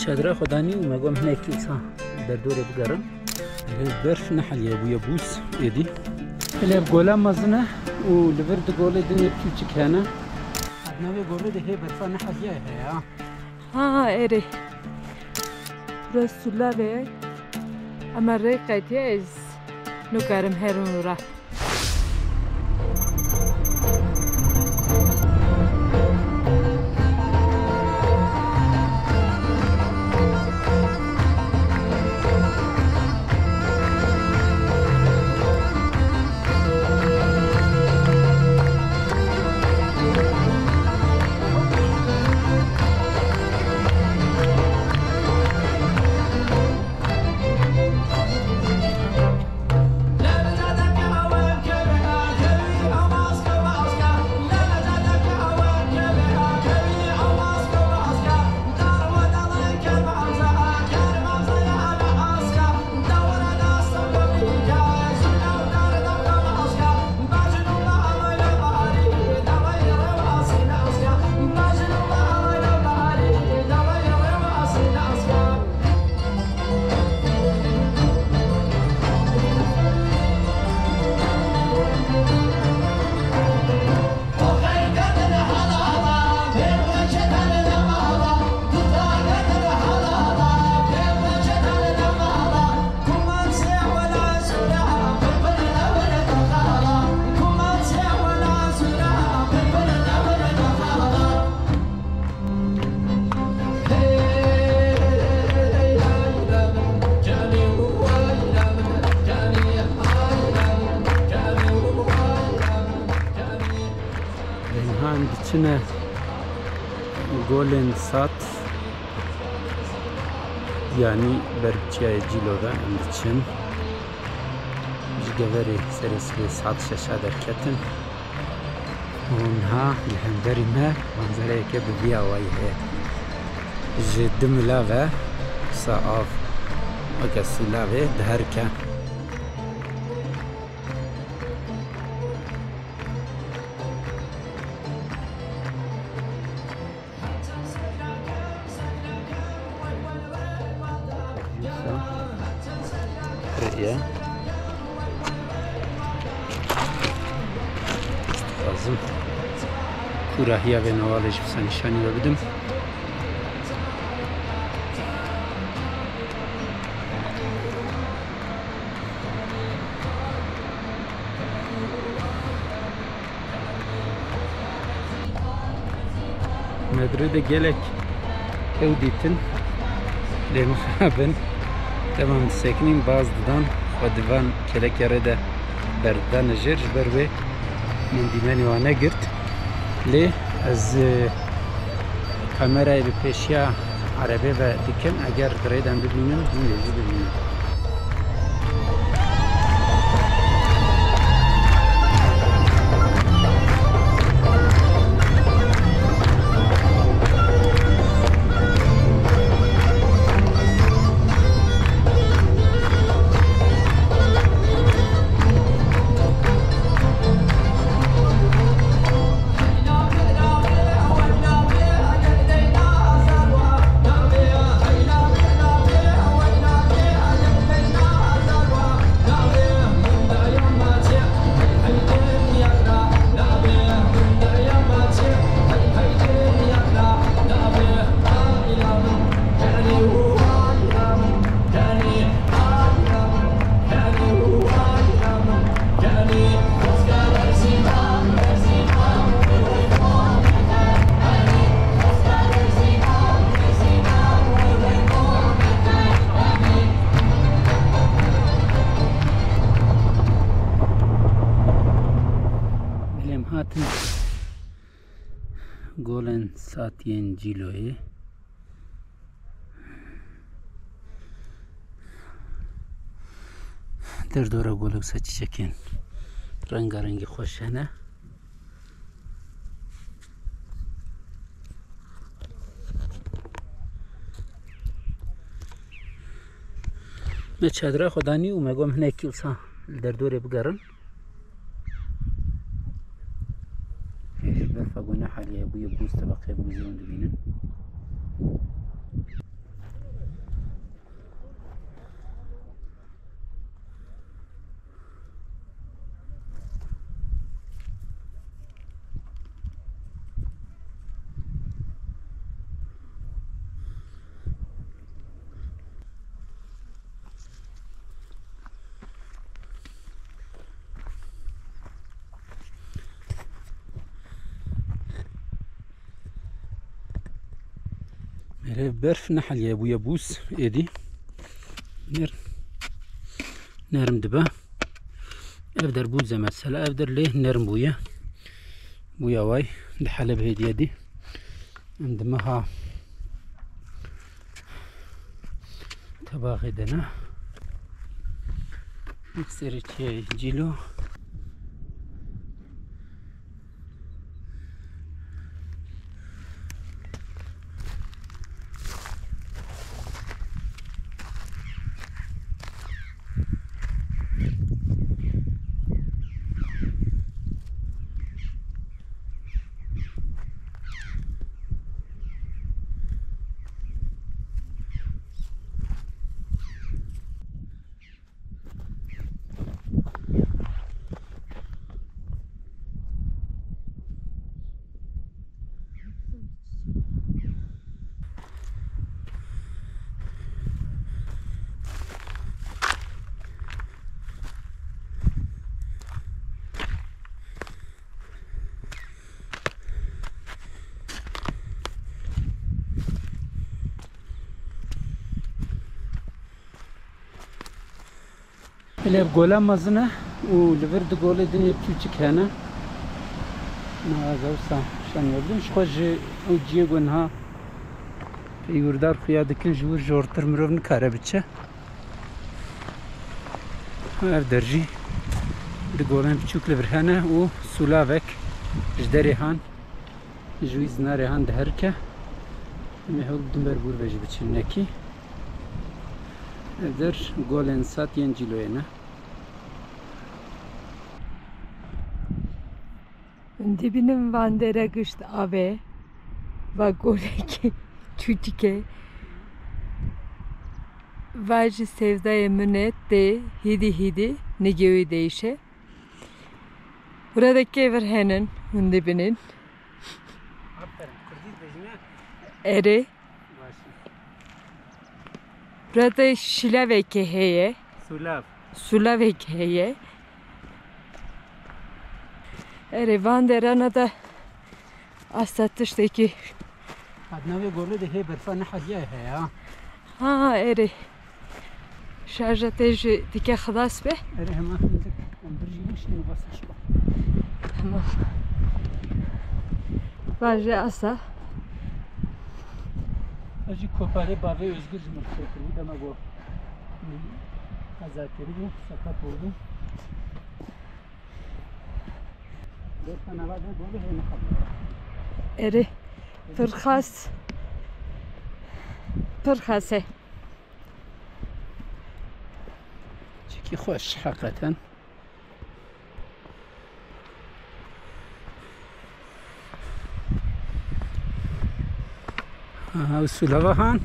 چادر خدانی و مگم هنکی وسا در دوره بگرم برف نحل یا بویا بوس ایدی لیب گولا مزنه و لبرد گوله دنیا بچو چکانه نوی گوله ده برفا نحل یا ها ایره رسولا به اما ریقتی از نکارم هرون را چنه گولن سات یعنی برچه جیلوه اندچن جگوری سری سات ششا درکتن اونها لحنبری ما منظره که ببیا وایه جدم لاغه صاف وکسی لاغه دهرکه لازم کوراهیه به نوالش بسا نشانی ببدم مدرد گلک او دیتن لیم خابن تمام سکنین باز دادن و دیوان کلک رده بردن جرج بروی من دیمانی وانه گرد لی از کامرای پیشیا عربی و دکن اگر دریدم ببینم دیمیزی ببینم گولن ساتین جیلوی در دوره گولک سچی چکن رنگارنگی خوشنه من چادر خدانی و مگم هنکی وسا در دوره بگرم برفا گونه حالیه بوی بوز طبقه بوزی اون دبینن Böyle berf nehal bu yabus edi. Nerm dibe. Evder bu mesela evder leh nerm buya. Buya vay. De Halep hediye di. Endime ha. Tabak edene. İkseri cilo. Ele gola mazına o liver de gole dinle küçük hana. Na zavsa şan yordun şoje o ciğen ha. Yurdar kıyadaki jur jortur mrovn karabiçe. Her derji de golen küçük liver hana o sulavek jderi han. Juiz nare han de herke. Mehul dumber bur veji biçineki. Evder golen sat yen ciloyena. Dibinin vandera gışt ave va goreki çütike vajı sevdaya münet de hidi negevi değişe. Buradaki ever henin dibinin eri burada şilaveke heye sulaveke heye eri vanderana da asatıştaki Adna ve gole de he berfa nahadiye he ya. ha eri şarja teji dike xalas be Ere hemen fındık. Ömbürcüğün şimdi basmış bak. tamam vajı asa Acı kopare bave özgür cumhuriyeti bu deme bu. Kazakeri bu sakat oldu. Berfa navada gole he nahadiye. eri pırhase Çeki hoş hakikaten. Sulava han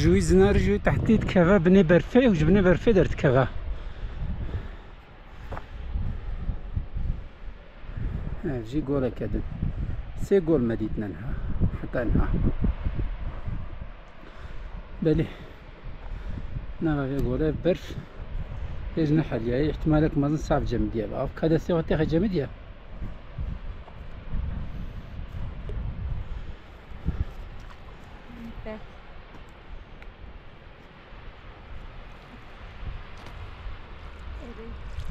جوی زنار جوی تحتیت کوا بنی برفه و جبنی برفه درت کوا جی گوله کدن سه گول مدید ننها حتی انها بله نوی گوله برف هیچ نحلیه احتمالك مازن صعب جمدیه باف کده سه وقتی خی جمدیه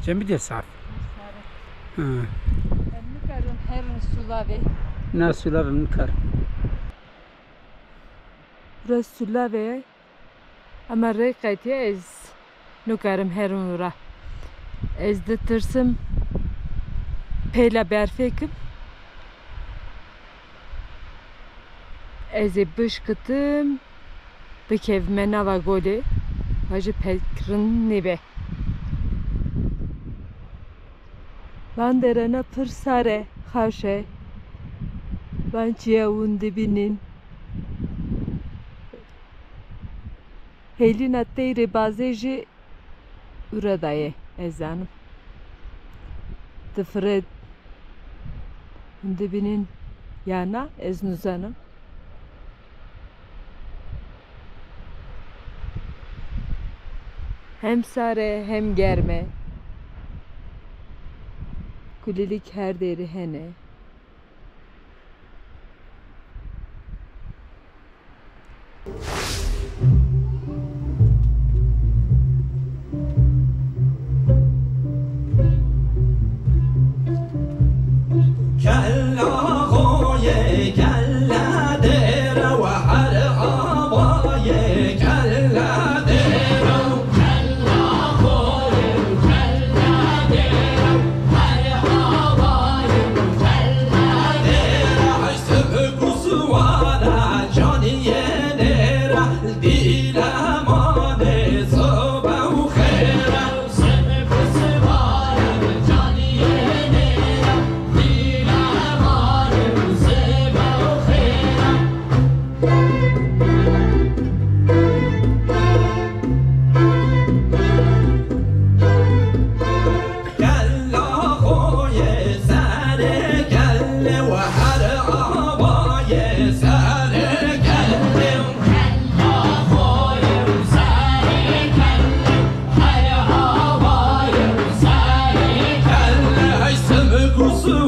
جمدیه صعب Nukarın her sulavi. نه سولا من کار Burası sulavi. Ama rekaytiye ez nukarım her ura. Ez de tırsım peyla berfekim. Ez bışkıtım bekevme nava gole. Hacı pekrin nebe. Ben derene pırsare haşe. Ben çiyavun dibinin. Helina teyre bazeji uradaye ezanım. Tıfred dibinin yana eznuzanım. Hem sare hem germe. Kulelik her deri hene.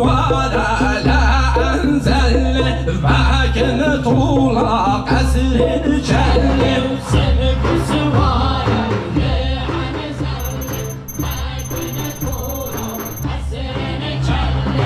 سوارا لا أنزل فاكن طول قصر الجل سلك سوارا لا أنزل فاكن طول قصر الجل